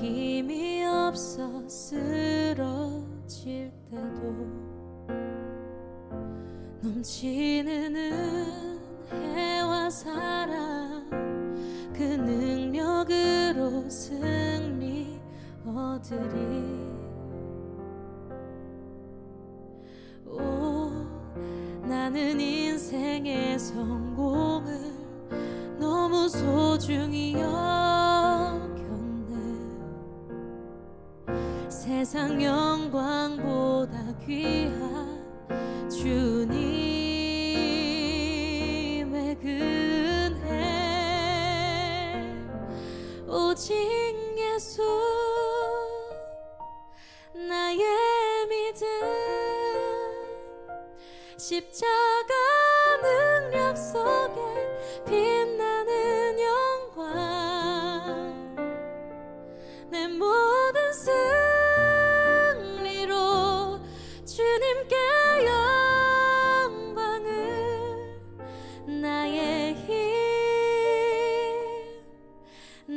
힘이 없어 쓰러질 때도 넘치는 은혜와 사랑 그 능력으로 승리 얻으리. 나는 인생의 성공을 너무 소중히 여겼네. 세상 영광보다 귀한 주님의 그 은혜, 오직 예수 나의 믿음, 십자가 능력 속에 빛나는 영광, 내 모든 승리로 주님께 영광을, 나의 힘,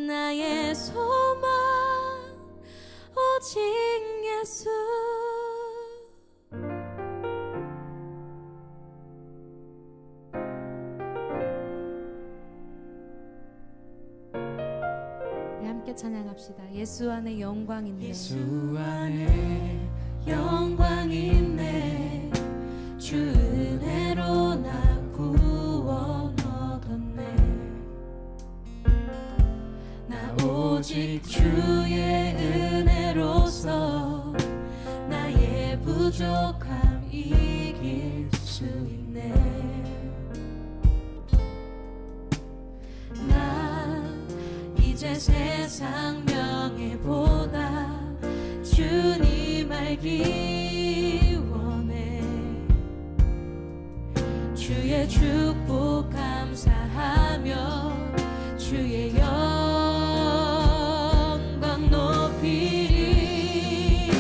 나의 소망, 오직 예수. 함께 찬양합시다. 예수 안에 영광 있네. 예수 안에 영광 있네. 주 은혜로 나 구원 얻었네. 나 오직 주의 은혜로서 나의 부족함 이길 수 있네. 이제 세상 명예보다 주님 알기 원해. 주의 축복 감사하며 주의 영광 높이리.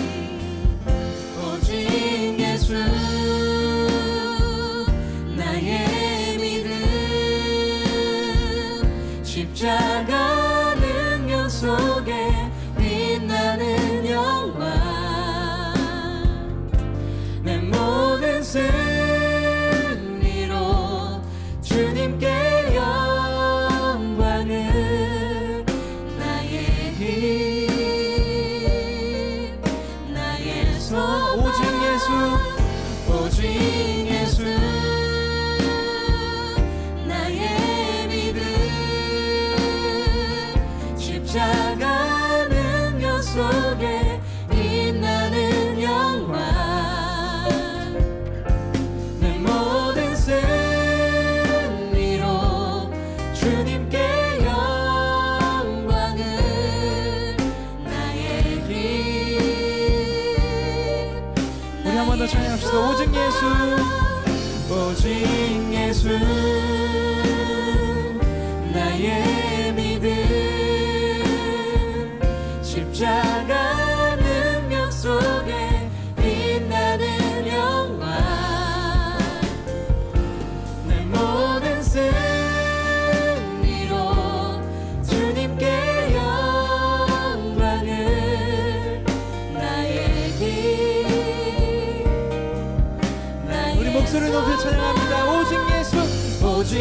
오직 예수 나의 믿음, 십자가 속에 빛나는 영광, 내 모든 승리로 주님께 영광을, 나의 힘, 나의 소망, 오직 예수, 오직 예수 나의 믿음, 십자가 능력 속에 빛나는 영광, 내 모든 승리로 주님께 영광을, 나의 힘. 우리 한 번 더 찬양합시다. 오직 예수, 오직 예수 나의 믿음, 십자가 능력 속에 빛나는 영광, 내 모든 승리로 주님께 영광을, 나의 길, 우리 목소리를 높여 찬양합니다. 오직 예수, 오직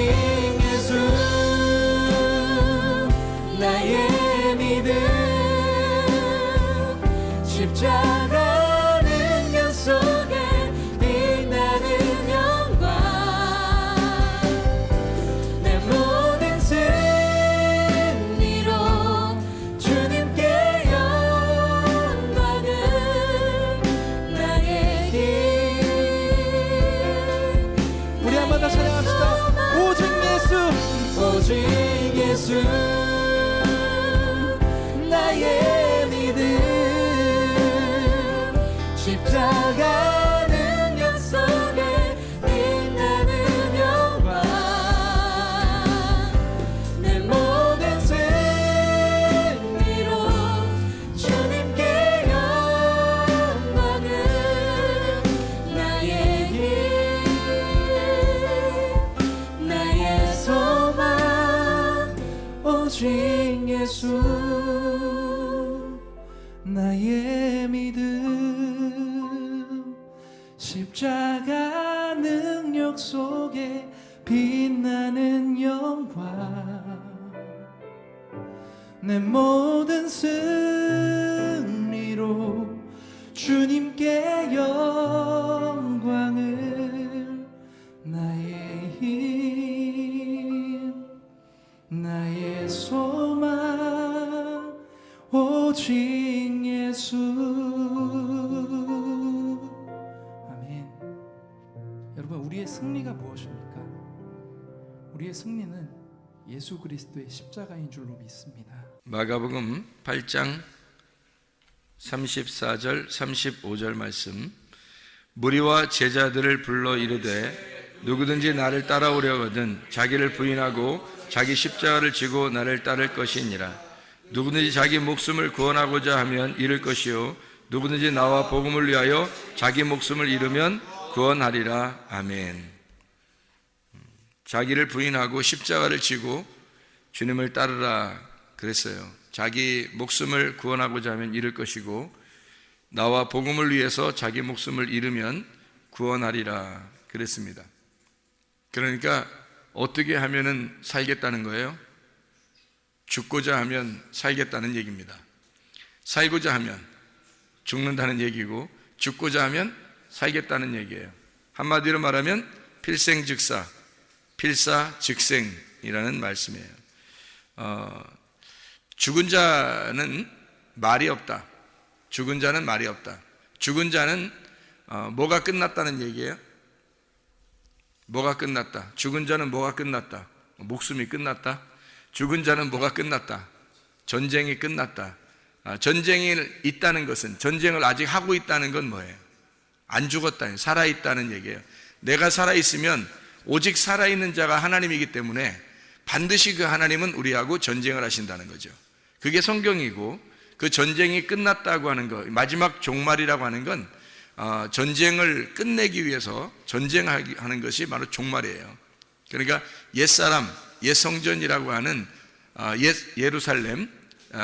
예수 나의 믿음, 십자가 능력 속에 빛나는 영광, 내 모든 승리로 주님께 영광을, 나의 길. 우리 한 번 더 찬양합시다. 오직 예수, 오직 예수 나의 믿음, 십자가 능력 속에 빛나는 영광, 내 모든 승리로 주님께 영광을, 나의 힘, 나의 소망, 오직 예수. 나의 믿음 십자가 능력 속에 빛나는 영광 내 모든 승리로 주님께 영광을 나의 힘 나의 소망 오직 예수. 아멘. 여러분, 우리의 승리가 무엇입니까? 우리의 승리는 예수 그리스도의 십자가인 줄로 믿습니다. 마가복음 8장 34절 35절 말씀. 무리와 제자들을 불러 이르되 누구든지 나를 따라오려거든 자기를 부인하고 자기 십자가를 지고 나를 따를 것이니라. 누구든지 자기 목숨을 구원하고자 하면 잃을 것이요 누구든지 나와 복음을 위하여 자기 목숨을 잃으면 구원하리라. 아멘. 자기를 부인하고 십자가를 지고 주님을 따르라 그랬어요. 자기 목숨을 구원하고자 하면 잃을 것이고 나와 복음을 위해서 자기 목숨을 잃으면 구원하리라 그랬습니다. 그러니까 어떻게 하면은 살겠다는 거예요? 죽고자 하면 살겠다는 얘기입니다. 살고자 하면 죽는다는 얘기고 죽고자 하면 살겠다는 얘기예요. 한마디로 말하면 필생즉사, 필사즉생이라는 말씀이에요. 죽은 자는 말이 없다. 죽은 자는 말이 없다. 죽은 자는 뭐가 끝났다는 얘기예요? 뭐가 끝났다. 죽은 자는 뭐가 끝났다. 목숨이 끝났다. 죽은 자는 뭐가 끝났다. 전쟁이 끝났다. 전쟁이 있다는 것은, 전쟁을 아직 하고 있다는 건 뭐예요? 안 죽었다, 살아있다는 얘기예요. 내가 살아있으면 오직 살아있는 자가 하나님이기 때문에 반드시 그 하나님은 우리하고 전쟁을 하신다는 거죠. 그게 성경이고, 그 전쟁이 끝났다고 하는 것, 마지막 종말이라고 하는 건 전쟁을 끝내기 위해서 전쟁하는 것이 바로 종말이에요. 그러니까 옛사람, 옛성전이라고 하는 옛 예루살렘,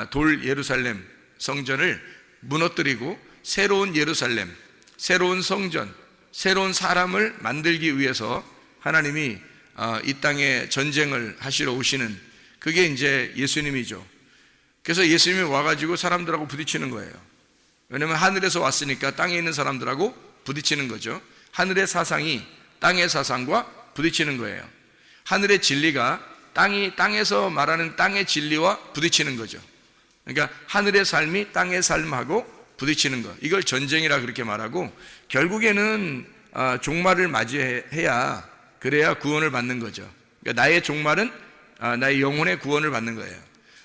돌 예루살렘 성전을 무너뜨리고 새로운 예루살렘, 새로운 성전, 새로운 사람을 만들기 위해서 하나님이 이 땅에 전쟁을 하시러 오시는, 그게 이제 예수님이죠. 그래서 예수님이 와가지고 사람들하고 부딪히는 거예요. 왜냐하면 하늘에서 왔으니까 땅에 있는 사람들하고 부딪히는 거죠. 하늘의 사상이 땅의 사상과 부딪히는 거예요. 하늘의 진리가 땅에서 말하는 땅의 진리와 부딪히는 거죠. 그러니까 하늘의 삶이 땅의 삶하고 부딪히는 것, 이걸 전쟁이라 그렇게 말하고, 결국에는 종말을 맞이해야, 그래야 구원을 받는 거죠. 그러니까 나의 종말은 나의 영혼의 구원을 받는 거예요.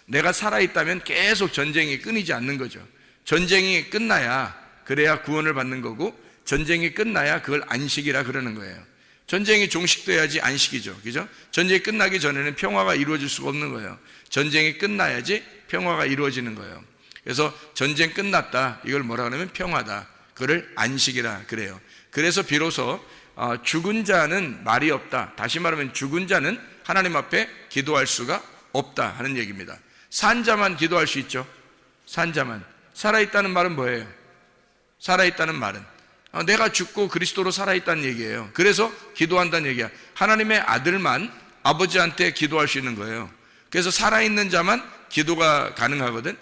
내가 살아있다면 계속 전쟁이 끊이지 않는 거죠. 전쟁이 끝나야, 그래야 구원을 받는 거고, 전쟁이 끝나야 그걸 안식이라 그러는 거예요. 전쟁이 종식돼야지 안식이죠. 그죠? 전쟁이 끝나기 전에는 평화가 이루어질 수가 없는 거예요. 전쟁이 끝나야지 평화가 이루어지는 거예요. 그래서 전쟁 끝났다, 이걸 뭐라 그러면 평화다. 그걸 안식이라 그래요. 그래서 비로소 죽은 자는 말이 없다. 다시 말하면 죽은 자는 하나님 앞에 기도할 수가 없다 하는 얘기입니다. 산 자만 기도할 수 있죠. 산 자만. 살아있다는 말은 뭐예요? 살아있다는 말은 내가 죽고 그리스도로 살아있다는 얘기예요. 그래서 기도한다는 얘기야. 하나님의 아들만 아버지한테 기도할 수 있는 거예요. 그래서 살아있는 자만 기도가 가능하거든.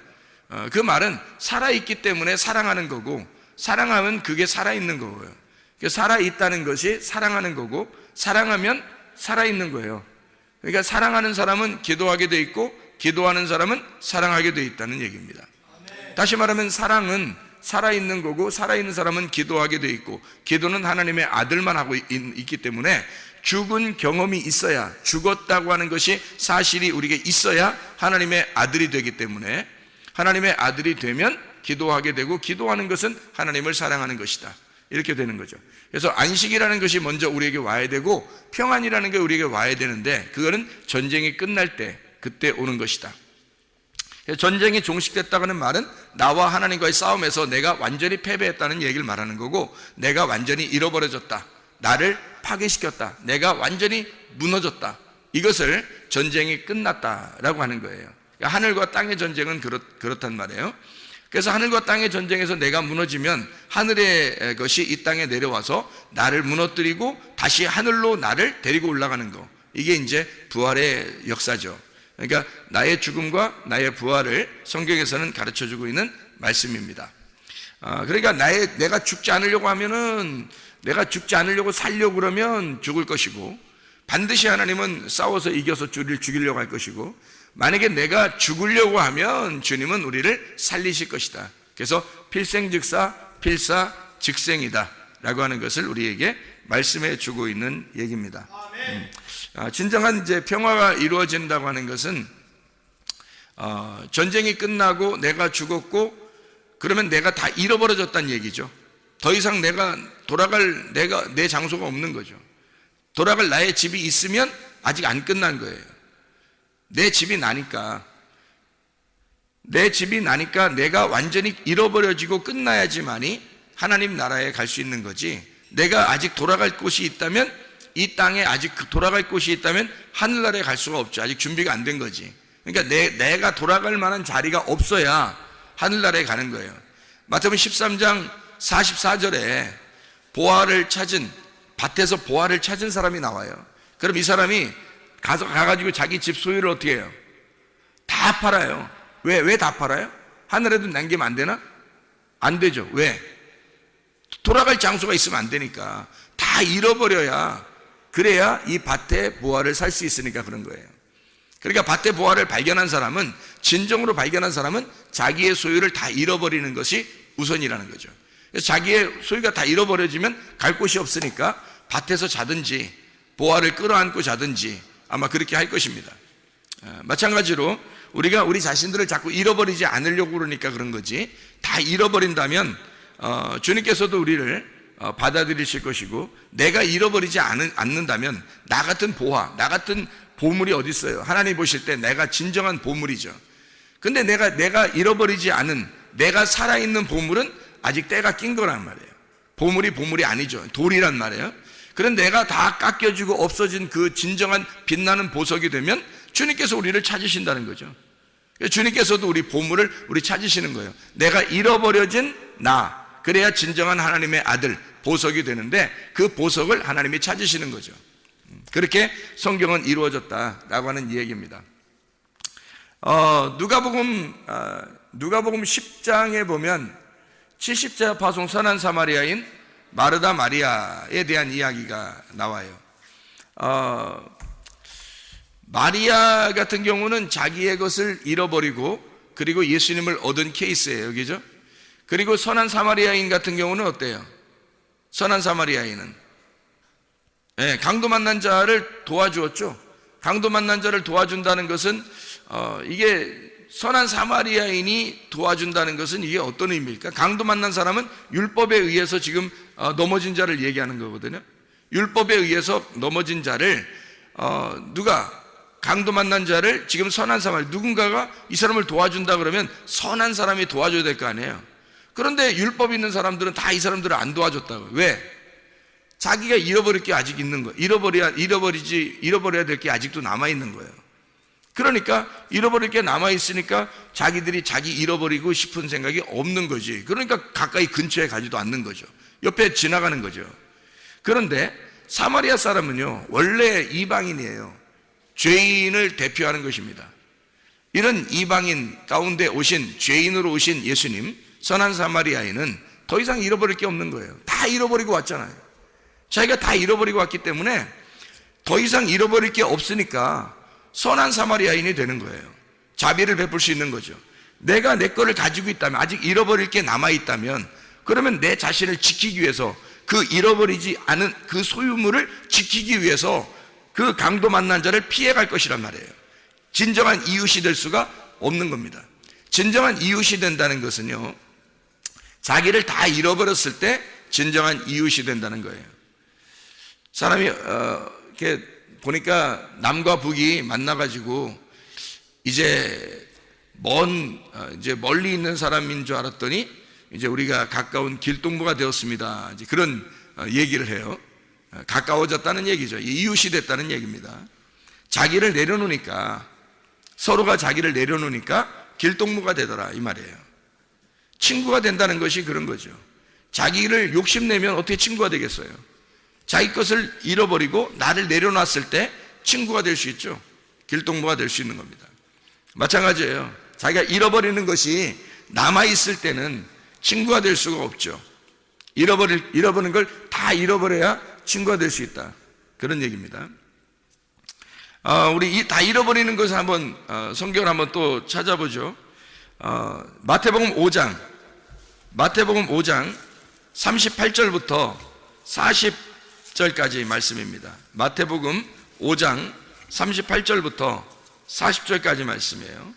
그 말은 살아있기 때문에 사랑하는 거고, 사랑하면 그게 살아있는 거고요. 살아있다는 것이 사랑하는 거고, 사랑하면 살아있는 거예요. 그러니까 사랑하는 사람은 기도하게 돼 있고, 기도하는 사람은 사랑하게 돼 있다는 얘기입니다. 다시 말하면 사랑은 살아있는 거고, 살아있는 사람은 기도하게 돼 있고, 기도는 하나님의 아들만 하고 있기 때문에 죽은 경험이 있어야, 죽었다고 하는 것이 사실이 우리에게 있어야 하나님의 아들이 되기 때문에, 하나님의 아들이 되면 기도하게 되고, 기도하는 것은 하나님을 사랑하는 것이다, 이렇게 되는 거죠. 그래서 안식이라는 것이 먼저 우리에게 와야 되고, 평안이라는 게 우리에게 와야 되는데, 그거는 전쟁이 끝날 때, 그때 오는 것이다. 전쟁이 종식됐다는 말은 나와 하나님과의 싸움에서 내가 완전히 패배했다는 얘기를 말하는 거고, 내가 완전히 잃어버려졌다, 나를 파괴시켰다, 내가 완전히 무너졌다, 이것을 전쟁이 끝났다라고 하는 거예요. 하늘과 땅의 전쟁은 그렇단 말이에요. 그래서 하늘과 땅의 전쟁에서 내가 무너지면 하늘의 것이 이 땅에 내려와서 나를 무너뜨리고 다시 하늘로 나를 데리고 올라가는 거, 이게 이제 부활의 역사죠. 그러니까 나의 죽음과 나의 부활을 성경에서는 가르쳐주고 있는 말씀입니다. 그러니까 내가 죽지 않으려고 하면은, 내가 죽지 않으려고 살려고 그러면 죽을 것이고, 반드시 하나님은 싸워서 이겨서 죽이려고 할 것이고, 만약에 내가 죽으려고 하면 주님은 우리를 살리실 것이다. 그래서 필생즉사 필사즉생이다 라고 하는 것을 우리에게 말씀해 주고 있는 얘기입니다. 진정한 이제 평화가 이루어진다고 하는 것은 전쟁이 끝나고 내가 죽었고 그러면 내가 다 잃어버려졌다는 얘기죠. 더 이상 내 장소가 없는 거죠. 돌아갈 나의 집이 있으면 아직 안 끝난 거예요. 내 집이 나니까 내가 완전히 잃어버려지고 끝나야지만이 하나님 나라에 갈 수 있는 거지, 내가 아직 돌아갈 곳이 있다면, 이 땅에 아직 돌아갈 곳이 있다면 하늘나라에 갈 수가 없죠. 아직 준비가 안 된 거지. 그러니까 내가 돌아갈 만한 자리가 없어야 하늘나라에 가는 거예요. 마태복음 13장 44절에 밭에서 보화를 찾은 사람이 나와요. 그럼 이 사람이 가가지고 자기 집 소유를 어떻게 해요? 다 팔아요. 왜 다 팔아요? 하늘에도 남기면 안 되나? 안 되죠. 왜? 돌아갈 장소가 있으면 안 되니까. 다 잃어버려야, 그래야 이 밭의 보화를 살 수 있으니까 그런 거예요. 그러니까 밭의 보화를 진정으로 발견한 사람은 자기의 소유를 다 잃어버리는 것이 우선이라는 거죠. 그래서 자기의 소유가 다 잃어버려지면 갈 곳이 없으니까 밭에서 자든지 보화를 끌어안고 자든지 아마 그렇게 할 것입니다. 마찬가지로 우리가 우리 자신들을 자꾸 잃어버리지 않으려고 그러니까 그런 거지, 다 잃어버린다면 주님께서도 우리를 받아들이실 것이고, 내가 잃어버리지 않는다면 나 같은 보물이 어디 있어요? 하나님 보실 때 내가 진정한 보물이죠. 근데 내가 잃어버리지 않은, 내가 살아있는 보물은 아직 때가 낀 거란 말이에요. 보물이 아니죠. 돌이란 말이에요. 그런데 내가 다 깎여지고 없어진 그 진정한 빛나는 보석이 되면 주님께서 우리를 찾으신다는 거죠. 주님께서도 우리 보물을 찾으시는 거예요. 내가 잃어버려진 나, 그래야 진정한 하나님의 아들, 보석이 되는데 그 보석을 하나님이 찾으시는 거죠. 그렇게 성경은 이루어졌다라고 하는 이야기입니다. 누가복음 10장에 보면 70자 파송 선한 사마리아인 마르다 마리아에 대한 이야기가 나와요. 마리아 같은 경우는 자기의 것을 잃어버리고 그리고 예수님을 얻은 케이스예요. 그죠? 그리고 선한 사마리아인 같은 경우는 어때요? 선한 사마리아인은 강도 만난 자를 도와주었죠. 강도 만난 자를 도와준다는 것은 이게 선한 사마리아인이 도와준다는 것은 이게 어떤 의미입니까? 강도 만난 사람은 율법에 의해서 지금 넘어진 자를 얘기하는 거거든요. 율법에 의해서 넘어진 자를 강도 만난 자를 지금 선한 사마리아, 누군가가 이 사람을 도와준다 그러면 선한 사람이 도와줘야 될 거 아니에요. 그런데 율법 있는 사람들은 다 이 사람들을 안 도와줬다고요. 왜? 자기가 잃어버릴 게 아직 있는 거예요. 잃어버려야 될 게 아직도 남아있는 거예요. 그러니까 잃어버릴 게 남아있으니까 자기들이 자기 잃어버리고 싶은 생각이 없는 거지. 그러니까 가까이 근처에 가지도 않는 거죠. 옆에 지나가는 거죠. 그런데 사마리아 사람은요, 원래 이방인이에요. 죄인을 대표하는 것입니다. 이런 이방인 가운데 오신, 죄인으로 오신 예수님, 선한 사마리아인은 더 이상 잃어버릴 게 없는 거예요. 다 잃어버리고 왔잖아요. 자기가 다 잃어버리고 왔기 때문에 더 이상 잃어버릴 게 없으니까 선한 사마리아인이 되는 거예요. 자비를 베풀 수 있는 거죠. 내가 내 거를 가지고 있다면, 아직 잃어버릴 게 남아있다면, 그러면 내 자신을 지키기 위해서, 그 잃어버리지 않은 그 소유물을 지키기 위해서 그 강도 만난 자를 피해갈 것이란 말이에요. 진정한 이웃이 될 수가 없는 겁니다. 진정한 이웃이 된다는 것은요, 자기를 다 잃어버렸을 때 진정한 이웃이 된다는 거예요. 사람이 이렇게 보니까 남과 북이 만나가지고 이제 멀리 있는 사람인 줄 알았더니 이제 우리가 가까운 길동무가 되었습니다. 이제 그런 얘기를 해요. 가까워졌다는 얘기죠. 이웃이 됐다는 얘기입니다. 자기를 내려놓으니까, 서로가 자기를 내려놓으니까 길동무가 되더라 이 말이에요. 친구가 된다는 것이 그런 거죠. 자기를 욕심내면 어떻게 친구가 되겠어요? 자기 것을 잃어버리고 나를 내려놨을 때 친구가 될 수 있죠. 길동무가 될 수 있는 겁니다. 마찬가지예요. 자기가 잃어버리는 것이 남아있을 때는 친구가 될 수가 없죠. 잃어버린 걸 다 잃어버려야 친구가 될 수 있다. 그런 얘기입니다. 우리 다 잃어버리는 것을 한번 성경을 한번 또 찾아보죠. 마태복음 5장 38절부터 40절까지 말씀입니다. 마태복음 5장 38절부터 40절까지 말씀이에요.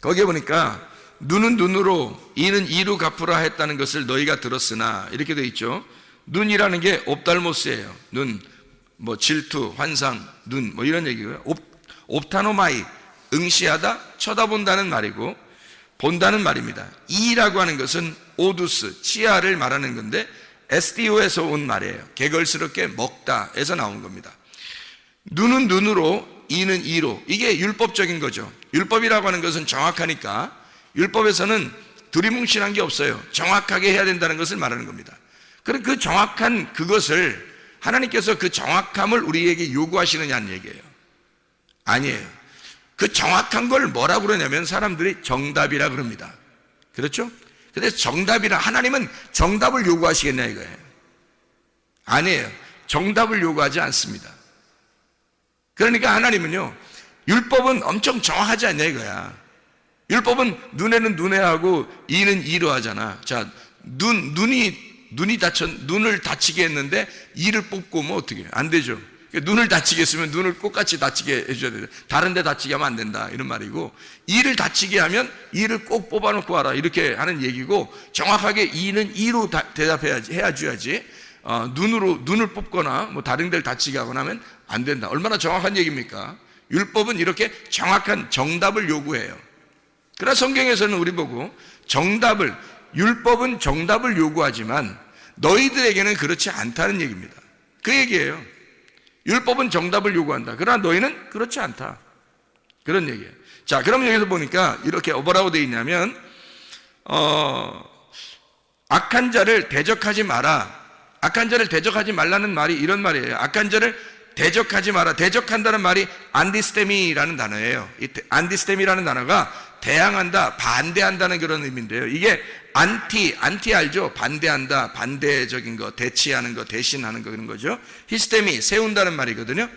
거기에 보니까 눈은 눈으로 이는 이로 갚으라 했다는 것을 너희가 들었으나 이렇게 되어 있죠. 눈이라는 게 옵달모스예요. 눈, 뭐 질투, 환상, 눈, 뭐 이런 얘기고요. 옵타노마이, 응시하다, 쳐다본다는 말이고 본다는 말입니다. 이라고 하는 것은 오두스, 치아를 말하는 건데 SDO에서 온 말이에요. 개걸스럽게 먹다에서 나온 겁니다. 눈은 눈으로, 이는 이로. 이게 율법적인 거죠. 율법이라고 하는 것은 정확하니까 율법에서는 두리뭉실한 게 없어요. 정확하게 해야 된다는 것을 말하는 겁니다. 그럼 그 정확한 그것을 하나님께서 그 정확함을 우리에게 요구하시느냐는 얘기예요. 아니에요. 그 정확한 걸 뭐라고 그러냐면 사람들이 정답이라 그럽니다. 그렇죠? 그래서 정답이라, 하나님은 정답을 요구하시겠냐 이거예요. 아니에요. 정답을 요구하지 않습니다. 그러니까 하나님은요, 율법은 엄청 정확하지 않냐 이거야. 율법은 눈에는 눈에 하고 이는 이로 하잖아. 자, 눈을 다치게 했는데 이를 뽑고 뭐 어떻게 해요? 안 되죠. 눈을 다치게 했으면 눈을 똑같이 다치게 해줘야 돼요. 다른 데 다치게 하면 안 된다 이런 말이고, 이를 다치게 하면 이를 꼭 뽑아놓고 와라 이렇게 하는 얘기고, 정확하게 이는 이로 대답해야지, 해야지. 눈을 뽑거나 뭐 다른 데를 다치게 하거나 하면 안 된다. 얼마나 정확한 얘기입니까? 율법은 이렇게 정확한 정답을 요구해요. 그러나 성경에서는 우리 보고 율법은 정답을 요구하지만 너희들에게는 그렇지 않다는 얘기입니다. 그 얘기예요. 율법은 정답을 요구한다. 그러나 너희는 그렇지 않다. 그런 얘기예요. 자, 그러면 여기서 보니까 이렇게 뭐라고 되어 있냐면, 악한 자를 대적하지 마라. 악한 자를 대적하지 말라는 말이 이런 말이에요. 악한 자를 대적하지 마라. 대적한다는 말이 안디스테미라는 단어예요. 이 안디스테미라는 단어가 대항한다, 반대한다는 그런 의미인데요. 이게 안티 알죠? 반대한다, 반대적인 거, 대치하는 거, 대신하는 거, 그런 거죠. 히스테미, 세운다는 말이거든요.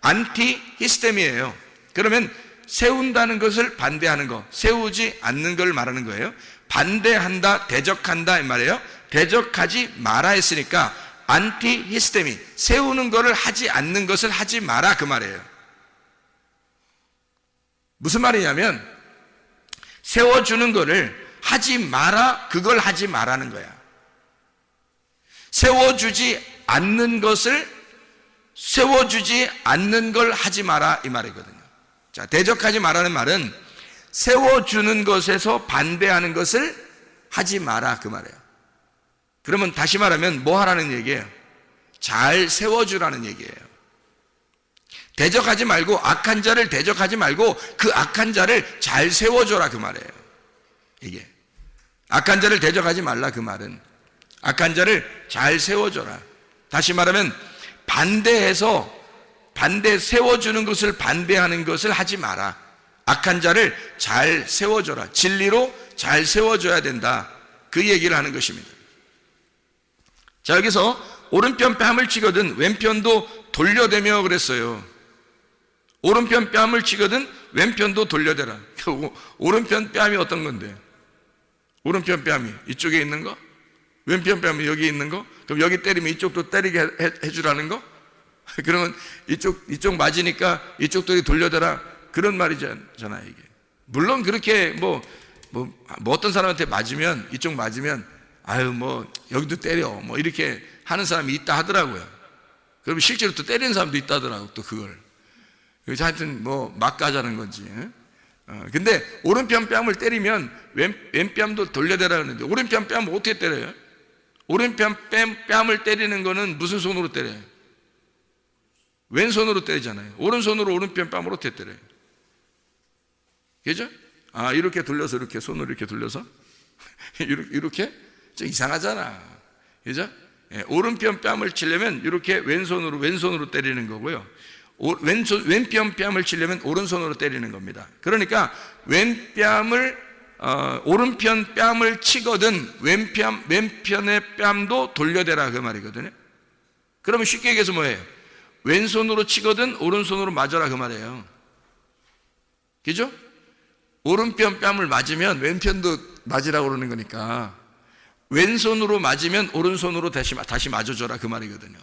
안티 히스테미예요. 그러면 세운다는 것을 반대하는 거, 세우지 않는 걸 말하는 거예요. 반대한다, 대적한다 이 말이에요. 대적하지 마라 했으니까 안티 히스테미, 세우는 거를 하지 않는 것을 하지 마라 그 말이에요. 무슨 말이냐면 세워주는 거를 하지 마라, 그걸 하지 마라는 거야. 세워주지 않는 걸 하지 마라 이 말이거든요. 자, 대적하지 마라는 말은 세워주는 것에서 반대하는 것을 하지 마라 그 말이에요. 그러면 다시 말하면 뭐 하라는 얘기예요? 잘 세워주라는 얘기예요. 대적하지 말고, 악한 자를 대적하지 말고 그 악한 자를 잘 세워줘라 그 말이에요. 이게 악한 자를 대적하지 말라 그 말은 악한 자를 잘 세워줘라. 다시 말하면 세워주는 것을 반대하는 것을 하지 마라. 악한 자를 잘 세워줘라. 진리로 잘 세워줘야 된다. 그 얘기를 하는 것입니다. 자, 여기서 오른편 뺨을 치거든 왼편도 돌려대며 그랬어요. 오른편 뺨을 치거든 왼편도 돌려대라. 오른편 뺨이 어떤 건데? 오른편 뺨이 이쪽에 있는 거? 왼편 뺨이 여기 있는 거? 그럼 여기 때리면 이쪽도 때리게 해주라는 거? 그러면 이쪽 맞으니까 이쪽도 돌려대라. 그런 말이잖아요, 이게. 물론 그렇게 뭐 어떤 사람한테 맞으면, 이쪽 맞으면, 여기도 때려. 뭐 이렇게 하는 사람이 있다 하더라고요. 그럼 실제로 또 때리는 사람도 있다 하더라고요, 또 그걸. 그래서 하여튼 막 가자는 건지. 근데 오른편 뺨을 때리면 왼뺨도 돌려대라 그러는데, 오른편 뺨을 어떻게 때려요? 오른편 뺨을 때리는 거는 무슨 손으로 때려요? 왼손으로 때리잖아요. 오른손으로 오른편 뺨을 어떻게 때려요? 그죠? 이렇게 돌려서, 이렇게 손으로 이렇게 돌려서 이렇게 좀 이상하잖아, 그죠? 예, 오른편 뺨을 치려면 이렇게 왼손으로 때리는 거고요. 왼편 뺨을 치려면 오른손으로 때리는 겁니다. 그러니까 오른편 뺨을 치거든 왼편의 뺨도 돌려대라 그 말이거든요. 그러면 쉽게 얘기해서 뭐예요? 왼손으로 치거든 오른손으로 맞아라 그 말이에요. 그죠? 오른편 뺨을 맞으면 왼편도 맞으라고 그러는 거니까 왼손으로 맞으면 오른손으로 다시 맞아줘라 그 말이거든요.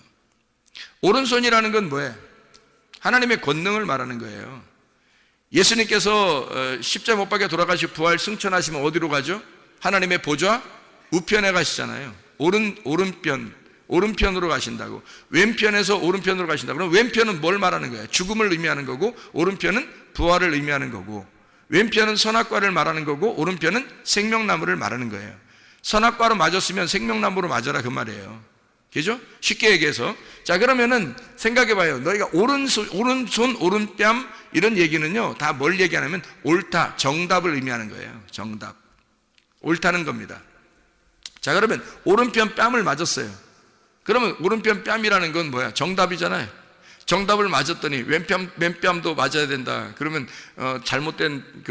오른손이라는 건 뭐예요? 하나님의 권능을 말하는 거예요. 예수님께서 십자가 못 박혀 돌아가시고 부활 승천하시면 어디로 가죠? 하나님의 보좌 우편에 가시잖아요. 오른편으로 가신다고. 왼편에서 오른편으로 가신다고. 그럼 왼편은 뭘 말하는 거예요? 죽음을 의미하는 거고, 오른편은 부활을 의미하는 거고, 왼편은 선악과를 말하는 거고, 오른편은 생명나무를 말하는 거예요. 선악과로 맞았으면 생명나무로 맞아라 그 말이에요. 그죠? 쉽게 얘기해서. 자, 그러면은 생각해 봐요. 너희가 오른손, 오른뺨 이런 얘기는요, 다 뭘 얘기하냐면 옳다, 정답을 의미하는 거예요. 정답. 옳다는 겁니다. 자, 그러면 오른편 뺨을 맞았어요. 그러면 오른편 뺨이라는 건 뭐야? 정답이잖아요. 정답을 맞았더니 왼뺨도 맞아야 된다. 그러면 잘못된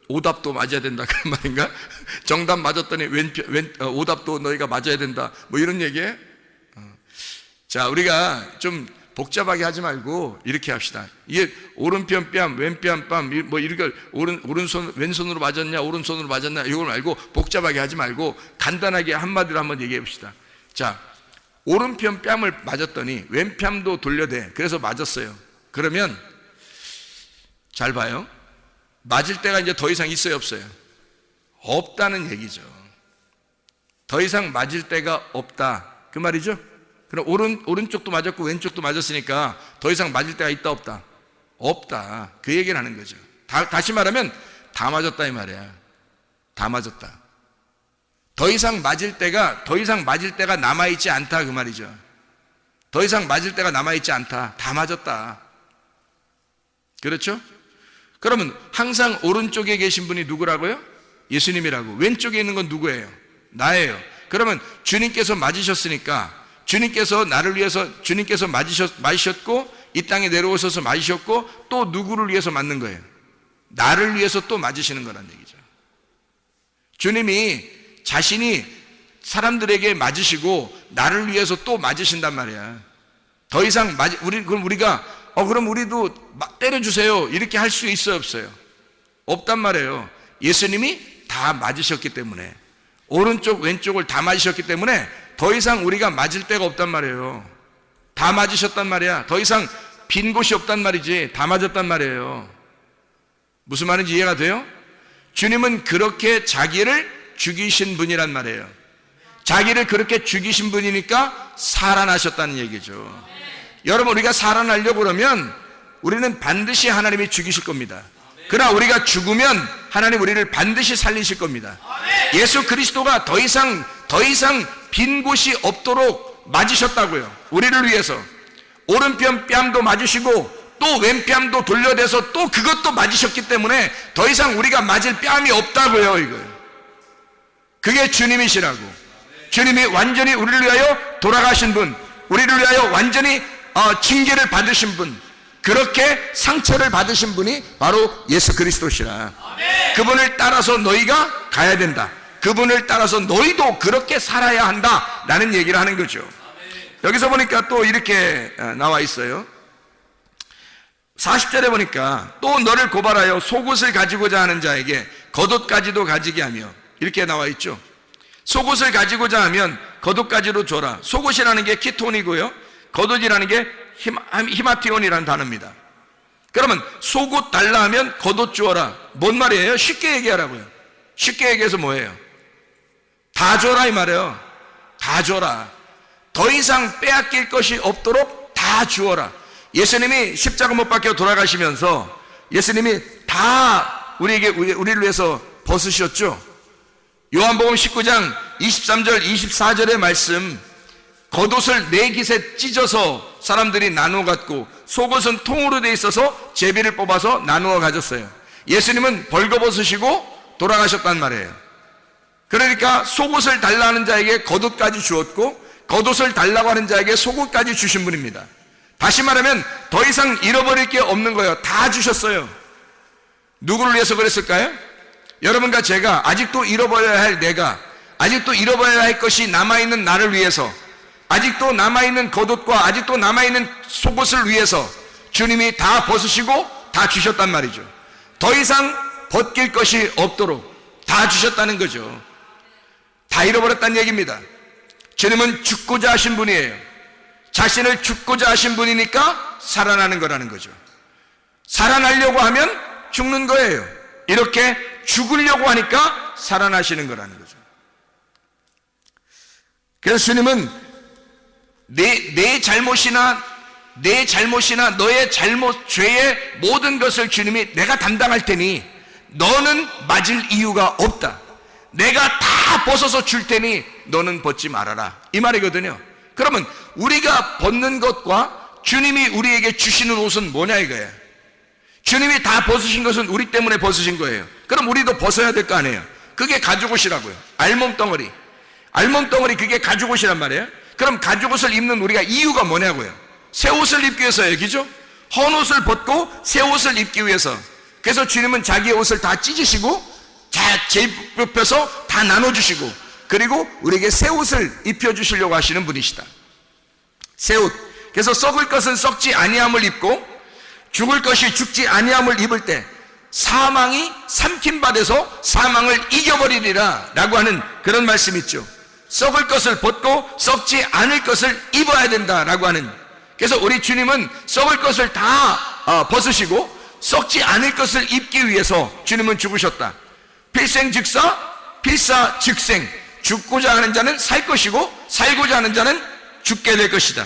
오답도 맞아야 된다 그 말인가? 정답 맞았더니 오답도 너희가 맞아야 된다. 뭐 이런 얘기예요? 자, 우리가 좀 복잡하게 하지 말고 이렇게 합시다. 이게 오른편 뺨, 왼편 뺨, 뭐 이렇게 왼손으로 맞았냐, 오른손으로 맞았냐 이걸 말고 복잡하게 하지 말고 간단하게 한마디로 한번 얘기해 봅시다. 자, 오른편 뺨을 맞았더니 왼편도 돌려대. 그래서 맞았어요. 그러면 잘 봐요. 맞을 때가 이제 더 이상 있어요, 없어요? 없다는 얘기죠. 더 이상 맞을 때가 없다 그 말이죠. 그럼 오른쪽도 맞았고 왼쪽도 맞았으니까 더 이상 맞을 때가 있다 없다? 없다. 그 얘기를 하는 거죠. 다시 말하면 다 맞았다 이 말이야. 다 맞았다. 더 이상 맞을 때가 남아있지 않다 그 말이죠. 더 이상 맞을 때가 남아있지 않다. 다 맞았다. 그렇죠? 그러면 항상 오른쪽에 계신 분이 누구라고요? 예수님이라고. 왼쪽에 있는 건 누구예요? 나예요. 그러면 주님께서 맞으셨으니까 주님께서 나를 위해서 주님께서 맞으셨고 이 땅에 내려오셔서 맞으셨고 또 누구를 위해서 맞는 거예요? 나를 위해서 또 맞으시는 거란 얘기죠. 주님이 자신이 사람들에게 맞으시고 나를 위해서 또 맞으신단 말이야. 더 이상 그럼 우리가 그럼 우리도 때려주세요 이렇게 할 수 있어요 없어요? 없단 말이에요. 예수님이 다 맞으셨기 때문에, 오른쪽 왼쪽을 다 맞으셨기 때문에 더 이상 우리가 맞을 데가 없단 말이에요. 다 맞으셨단 말이야. 더 이상 빈 곳이 없단 말이지. 다 맞았단 말이에요. 무슨 말인지 이해가 돼요? 주님은 그렇게 자기를 죽이신 분이란 말이에요. 자기를 그렇게 죽이신 분이니까 살아나셨다는 얘기죠. 여러분, 우리가 살아나려고 그러면 우리는 반드시 하나님이 죽이실 겁니다. 그러나 우리가 죽으면 하나님 우리를 반드시 살리실 겁니다. 예수 그리스도가 더 이상 빈 곳이 없도록 맞으셨다고요. 우리를 위해서. 오른편 뺨도 맞으시고 또 왼뺨도 돌려대서 또 그것도 맞으셨기 때문에 더 이상 우리가 맞을 뺨이 없다고요. 이거예요. 그게 주님이시라고. 주님이 완전히 우리를 위하여 돌아가신 분, 우리를 위하여 완전히 징계를 받으신 분, 그렇게 상처를 받으신 분이 바로 예수 그리스도시라. 그분을 따라서 너희가 가야 된다. 그분을 따라서 너희도 그렇게 살아야 한다 라는 얘기를 하는 거죠. 여기서 보니까 또 이렇게 나와 있어요. 40절에 보니까 또 너를 고발하여 속옷을 가지고자 하는 자에게 겉옷까지도 가지게 하며 이렇게 나와 있죠. 속옷을 가지고자 하면 겉옷까지로 줘라. 속옷이라는 게 키톤이고요, 겉옷이라는 게 히마티온이라는 단어입니다. 그러면 속옷 달라 하면 겉옷 주어라. 뭔 말이에요? 쉽게 얘기하라고요. 쉽게 얘기해서 뭐예요? 다 줘라 이 말이에요. 다 줘라. 더 이상 빼앗길 것이 없도록 다 주어라. 예수님이 십자가 못 박혀 돌아가시면서 예수님이 다 우리를 위해서 벗으셨죠. 요한복음 19장 23절 24절의 말씀, 겉옷을 4깃에 찢어서 사람들이 나누어 갖고 속옷은 통으로 돼 있어서 제비를 뽑아서 나누어 가졌어요. 예수님은 벌거벗으시고 돌아가셨단 말이에요. 그러니까 속옷을 달라는 자에게 겉옷까지 주었고 겉옷을 달라고 하는 자에게 속옷까지 주신 분입니다. 다시 말하면 더 이상 잃어버릴 게 없는 거예요. 다 주셨어요. 누구를 위해서 그랬을까요? 여러분과 제가 아직도 잃어버려야 할 내가, 아직도 잃어버려야 할 것이 남아있는 나를 위해서, 아직도 남아있는 겉옷과 아직도 남아있는 속옷을 위해서 주님이 다 벗으시고 다 주셨단 말이죠. 더 이상 벗길 것이 없도록 다 주셨다는 거죠. 다 잃어버렸다는 얘기입니다. 주님은 죽고자 하신 분이에요. 자신을 죽고자 하신 분이니까 살아나는 거라는 거죠. 살아나려고 하면 죽는 거예요. 이렇게 죽으려고 하니까 살아나시는 거라는 거죠. 그래서 주님은 내 잘못이나 너의 잘못, 죄의 모든 것을 주님이 내가 담당할 테니 너는 맞을 이유가 없다. 내가 다 벗어서 줄 테니 너는 벗지 말아라. 이 말이거든요. 그러면 우리가 벗는 것과 주님이 우리에게 주시는 옷은 뭐냐 이거예요. 주님이 다 벗으신 것은 우리 때문에 벗으신 거예요. 그럼 우리도 벗어야 될 거 아니에요. 그게 가죽옷이라고요. 알몸덩어리. 알몸덩어리 그게 가죽옷이란 말이에요. 그럼 가죽옷을 입는 우리가 이유가 뭐냐고요. 새 옷을 입기 위해서예요. 그죠? 헌 옷을 벗고 새 옷을 입기 위해서. 그래서 주님은 자기의 옷을 다 찢으시고 재입혀서 다 나눠주시고 그리고 우리에게 새 옷을 입혀주시려고 하시는 분이시다. 새 옷. 그래서 썩을 것은 썩지 아니함을 입고 죽을 것이 죽지 아니함을 입을 때 사망이 삼킴받아서 사망을 이겨버리리라 라고 하는 그런 말씀이 있죠. 썩을 것을 벗고 썩지 않을 것을 입어야 된다라고 하는. 그래서 우리 주님은 썩을 것을 다 벗으시고 썩지 않을 것을 입기 위해서 주님은 죽으셨다. 필생즉사 필사즉생. 죽고자 하는 자는 살 것이고 살고자 하는 자는 죽게 될 것이다.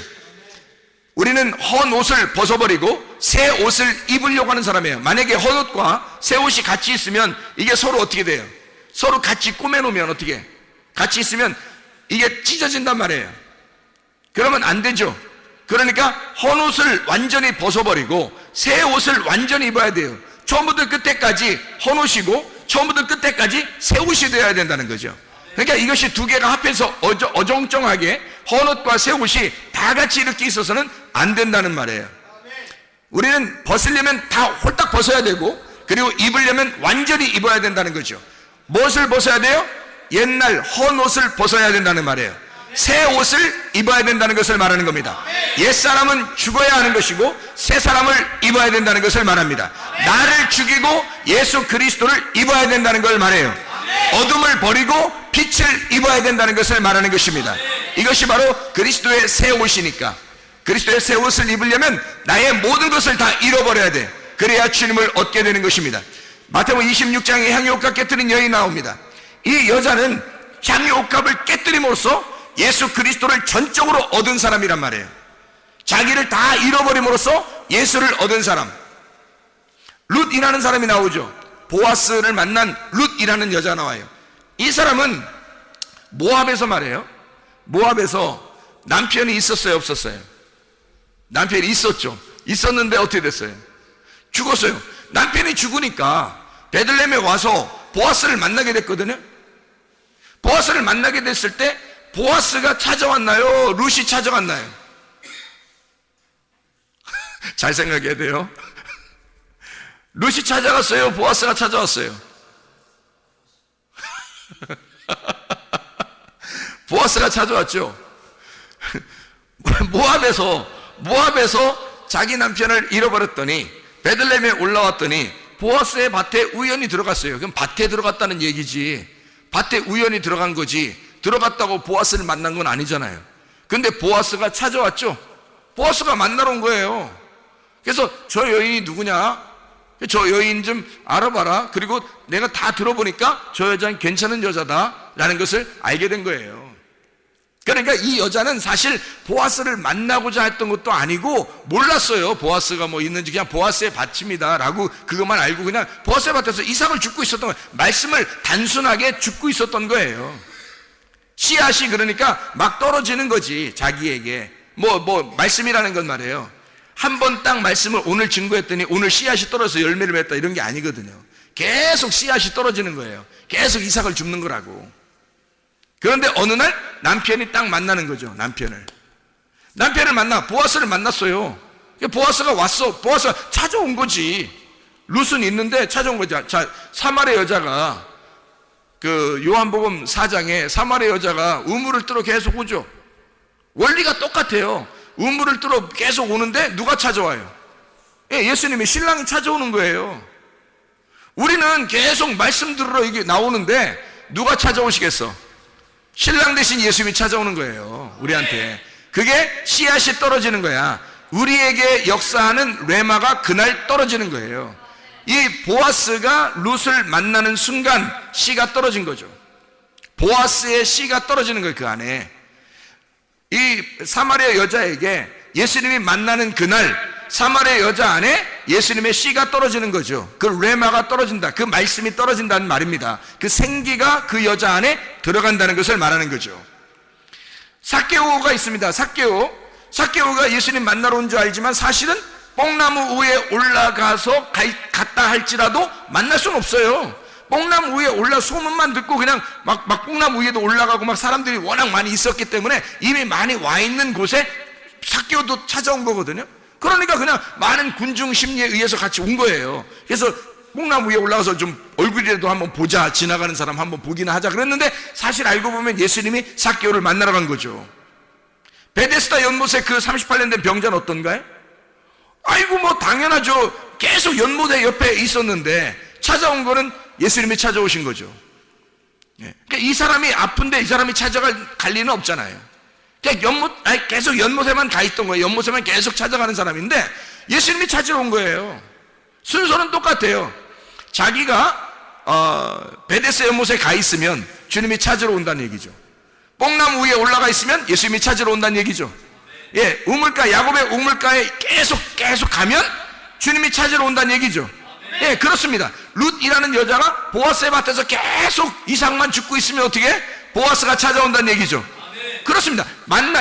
우리는 헌 옷을 벗어버리고 새 옷을 입으려고 하는 사람이에요. 만약에 헌 옷과 새 옷이 같이 있으면 이게 서로 어떻게 돼요? 서로 같이 꾸며놓으면 어떻게? 같이 있으면 이게 찢어진단 말이에요. 그러면 안 되죠. 그러니까 헌 옷을 완전히 벗어버리고 새 옷을 완전히 입어야 돼요. 처음부터 끝에까지 헌 옷이고 처음부터 끝에까지 새 옷이 되어야 된다는 거죠. 그러니까 이것이 두 개가 합해서 어정쩡하게 헌 옷과 새 옷이 다 같이 이렇게 있어서는 안 된다는 말이에요. 우리는 벗으려면 다 홀딱 벗어야 되고 그리고 입으려면 완전히 입어야 된다는 거죠. 무엇을 벗어야 돼요? 옛날 헌 옷을 벗어야 된다는 말이에요. 새 옷을 입어야 된다는 것을 말하는 겁니다. 옛사람은 죽어야 하는 것이고 새 사람을 입어야 된다는 것을 말합니다. 나를 죽이고 예수 그리스도를 입어야 된다는 걸 말해요. 어둠을 버리고 빛을 입어야 된다는 것을 말하는 것입니다. 이것이 바로 그리스도의 새 옷이니까. 그리스도의 새 옷을 입으려면 나의 모든 것을 다 잃어버려야 돼. 그래야 주님을 얻게 되는 것입니다. 마태복음 26장에 향유옥합 깨뜨린 여인이 나옵니다. 이 여자는 향유옥합을 깨뜨림으로써 예수 그리스도를 전적으로 얻은 사람이란 말이에요. 자기를 다 잃어버림으로써 예수를 얻은 사람. 룻이라는 사람이 나오죠. 보아스를 만난 룻이라는 여자가 나와요. 이 사람은 모압에서 말해요. 모압에서 남편이 있었어요, 없었어요? 남편이 있었죠. 있었는데 어떻게 됐어요? 죽었어요. 남편이 죽으니까 베들레헴에 와서 보아스를 만나게 됐거든요. 보아스를 만나게 됐을 때 보아스가 찾아왔나요? 룻이 찾아왔나요? 잘 생각해야 돼요. 룻이 찾아갔어요? 보아스가 찾아왔어요? 보아스가 찾아왔죠. 모압에서 자기 남편을 잃어버렸더니 베들레헴에 올라왔더니 보아스의 밭에 우연히 들어갔어요. 그럼 밭에 들어갔다는 얘기지. 밭에 우연히 들어간 거지. 들어갔다고 보아스를 만난 건 아니잖아요. 근데 보아스가 찾아왔죠. 보아스가 만나러 온 거예요. 그래서 저 여인이 누구냐? 저 여인 좀 알아봐라. 그리고 내가 다 들어보니까 저 여자는 괜찮은 여자다라는 것을 알게 된 거예요. 그러니까 이 여자는 사실 보아스를 만나고자 했던 것도 아니고 몰랐어요. 보아스가 뭐 있는지. 그냥 보아스의 밭입니다 라고 그것만 알고 그냥 보아스의 밭에서 이삭을 줍고 있었던 거예요. 말씀을 단순하게 줍고 있었던 거예요. 씨앗이 그러니까 막 떨어지는 거지. 자기에게 말씀이라는 건 말이에요. 한 번 딱 말씀을 오늘 증거했더니 오늘 씨앗이 떨어져서 열매를 맺었다 이런 게 아니거든요. 계속 씨앗이 떨어지는 거예요. 계속 이삭을 줍는 거라고. 그런데 어느 날 남편이 딱 만나는 거죠. 남편을 만나 보아스를 만났어요. 보아스가 왔어. 보아스가 찾아온 거지. 룻은 있는데 찾아온 거죠. 자, 사마리아 여자가 그 요한복음 4장에 사마리아 여자가 우물을 뜨러 계속 오죠. 원리가 똑같아요. 우물을 뜨러 계속 오는데 누가 찾아와요? 예수님이 신랑이 찾아오는 거예요. 우리는 계속 말씀 들으러 이게 나오는데 누가 찾아오시겠어? 신랑 대신 예수님이 찾아오는 거예요. 우리한테. 그게 씨앗이 떨어지는 거야. 우리에게 역사하는 레마가 그날 떨어지는 거예요. 이 보아스가 룻을 만나는 순간 씨가 떨어진 거죠. 보아스의 씨가 떨어지는 거예요. 그 안에. 이 사마리아 여자에게 예수님이 만나는 그날 사마리아 여자 안에 예수님의 씨가 떨어지는 거죠. 그 레마가 떨어진다. 그 말씀이 떨어진다는 말입니다. 그 생기가 그 여자 안에 들어간다는 것을 말하는 거죠. 삭개오가 있습니다. 삭개오가 예수님 만나러 온 줄 알지만 사실은 뽕나무 위에 올라가서 갔다 할지라도 만날 수는 없어요. 뽕나무 위에 올라 소문만 듣고 그냥 막 뽕나무 위에도 올라가고 막 사람들이 워낙 많이 있었기 때문에 이미 많이 와 있는 곳에 삭개오도 찾아온 거거든요. 그러니까 그냥 많은 군중 심리에 의해서 같이 온 거예요. 그래서 뽕나무 위에 올라가서 좀 얼굴이라도 한번 보자, 지나가는 사람 한번 보기나 하자 그랬는데 사실 알고 보면 예수님이 삭개오를 만나러 간 거죠. 베데스다 연못에 그 38년 된 병자는 어떤가요? 아이고 뭐 당연하죠. 계속 연못에 옆에 있었는데 찾아온 거는 예수님이 찾아오신 거죠. 그러니까 이 사람이 아픈데 이 사람이 찾아갈 리는 없잖아요. 그냥 계속 연못에만 가 있던 거예요. 연못에만 계속 찾아가는 사람인데 예수님이 찾으러 온 거예요. 순서는 똑같아요. 자기가 베데스다 연못에 가 있으면 주님이 찾으러 온다는 얘기죠. 뽕나무 위에 올라가 있으면 예수님이 찾으러 온다는 얘기죠. 우물가, 야곱의 우물가에 계속 가면 주님이 찾으러 온다는 얘기죠. 그렇습니다. 룻이라는 여자가 보아스의 밭에서 계속 이삭만 죽고 있으면 어떻게? 보아스가 찾아온다는 얘기죠. 그렇습니다.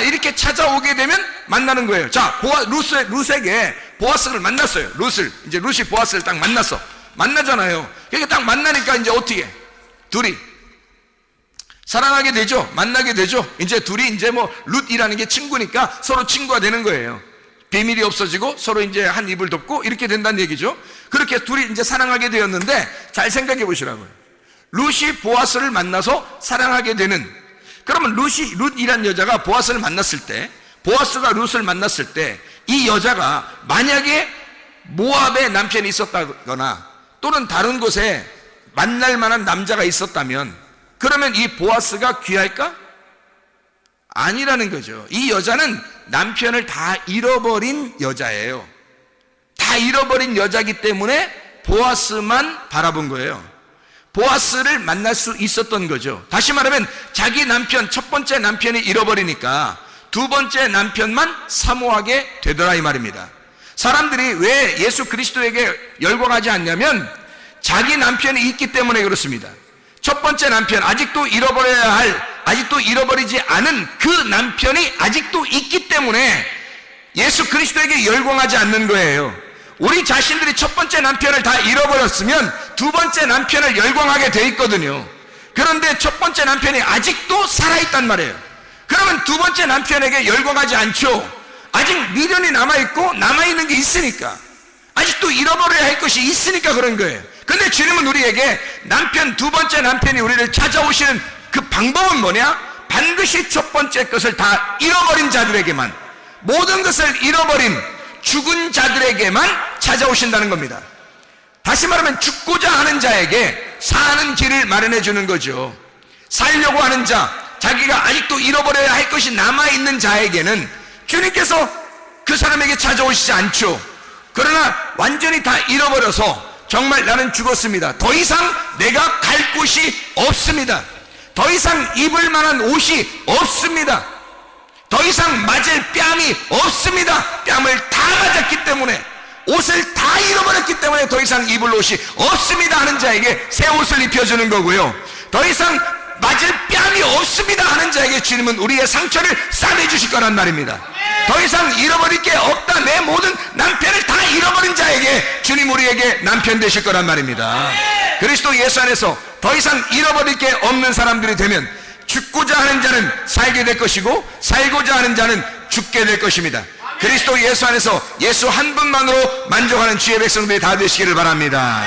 이렇게 찾아오게 되면 만나는 거예요. 자, 룻에게 보아스를 만났어요. 룻이 보아스를 딱 만나잖아요. 그러니까 딱 만나니까 이제 어떻게? 둘이 사랑하게 되죠. 만나게 되죠. 이제 둘이 이제 뭐 룻이라는 게 친구니까 서로 친구가 되는 거예요. 비밀이 없어지고 서로 이제 한 입을 덮고 이렇게 된다는 얘기죠. 그렇게 둘이 이제 사랑하게 되었는데 잘 생각해 보시라고요. 룻이 보아스를 만나서 사랑하게 되는, 그러면 룻이란 여자가 보아스를 만났을 때, 보아스가 룻을 만났을 때 이 여자가 만약에 모압의 남편이 있었다거나 또는 다른 곳에 만날 만한 남자가 있었다면 그러면 이 보아스가 귀할까? 아니라는 거죠. 이 여자는 남편을 다 잃어버린 여자예요. 다 잃어버린 여자이기 때문에 보아스만 바라본 거예요. 보아스를 만날 수 있었던 거죠. 다시 말하면 자기 남편, 첫 번째 남편이 잃어버리니까 두 번째 남편만 사모하게 되더라 이 말입니다. 사람들이 왜 예수 그리스도에게 열광하지 않냐면 자기 남편이 있기 때문에 그렇습니다. 첫 번째 남편, 아직도 잃어버리지 않은 그 남편이 아직도 있기 때문에 예수 그리스도에게 열광하지 않는 거예요. 우리 자신들이 첫 번째 남편을 다 잃어버렸으면 두 번째 남편을 열광하게 돼 있거든요. 그런데 첫 번째 남편이 아직도 살아있단 말이에요. 그러면 두 번째 남편에게 열광하지 않죠. 아직 미련이 남아있고 남아있는 게 있으니까, 아직도 잃어버려야 할 것이 있으니까 그런 거예요. 근데 주님은 우리에게 두 번째 남편이 우리를 찾아오시는 그 방법은 뭐냐? 반드시 첫 번째 것을 다 잃어버린 자들에게만, 모든 것을 잃어버린 죽은 자들에게만 찾아오신다는 겁니다. 다시 말하면 죽고자 하는 자에게 사는 길을 마련해 주는 거죠. 살려고 하는 자, 자기가 아직도 잃어버려야 할 것이 남아있는 자에게는 주님께서 그 사람에게 찾아오시지 않죠. 그러나 완전히 다 잃어버려서 정말 나는 죽었습니다, 더 이상 내가 갈 곳이 없습니다, 더 이상 입을 만한 옷이 없습니다, 더 이상 맞을 뺨이 없습니다, 뺨을 다 맞았기 때문에, 옷을 다 잃어버렸기 때문에 더 이상 입을 옷이 없습니다 하는 자에게 새 옷을 입혀주는 거고요, 더 이상 맞을 뺨이 없습니다 하는 자에게 주님은 우리의 상처를 싸매주실 거란 말입니다. 더 이상 잃어버릴 게 없다, 내 모든 남편을 다 잃어버린 자에게 주님 우리에게 남편 되실 거란 말입니다. 그리스도 예수 안에서 더 이상 잃어버릴 게 없는 사람들이 되면 죽고자 하는 자는 살게 될 것이고 살고자 하는 자는 죽게 될 것입니다. 그리스도 예수 안에서 예수 한 분만으로 만족하는 주의 백성들이 다 되시기를 바랍니다.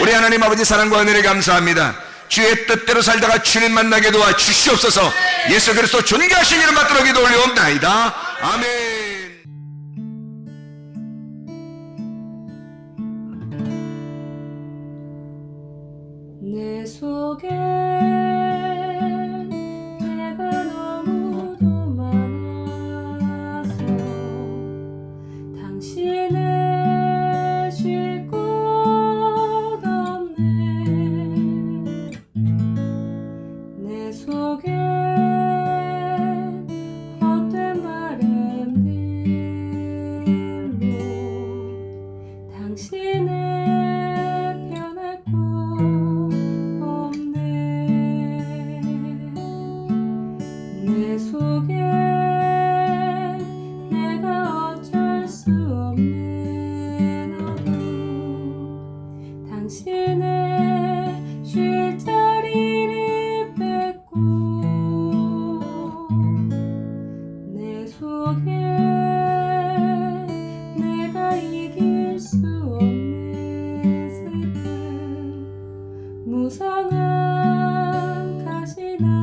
우리 하나님 아버지 사랑과 은혜를 감사합니다. 주의 뜻대로 살다가 주님 만나게 도와 주시옵소서. 예수 그리스도 존귀하신 이름 받들어 기도 올려옵나이다. 아멘. 내 속에 내가 너무도 많아서 당신을 쉴 곳 없네. 내 속에 헛된 바램들로 당신의 편할 곳 내 속에 내가 어쩔 수 없는 어둠 당신의 쉴 자리를 뺏고 내 속에 내가 이길 수 없는 슬픔 무성한 가시나